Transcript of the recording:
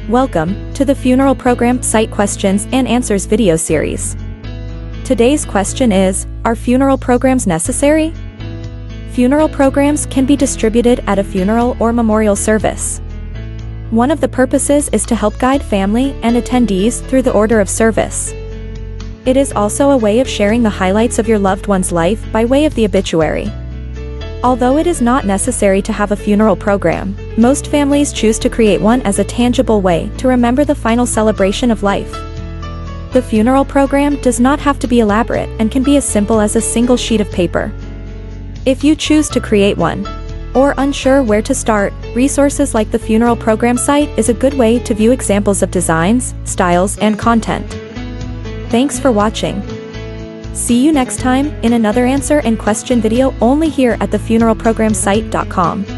Welcome to the Funeral Program Site Questions and Answers video series. Today's question is, are funeral programs necessary? Funeral programs can be distributed at a funeral or memorial service. One of the purposes is to help guide family and attendees through the order of service. It is also a way of sharing the highlights of your loved one's life by way of the obituary. Although it is not necessary to have a funeral program, most families choose to create one as a tangible way to remember the final celebration of life. The funeral program does not have to be elaborate and can be as simple as a single sheet of paper. If you choose to create one, or unsure where to start, resources like the Funeral Program site is a good way to view examples of designs, styles, and content. Thanks for watching. See you next time in another answer and question video only here at thefuneralprogramsite.com.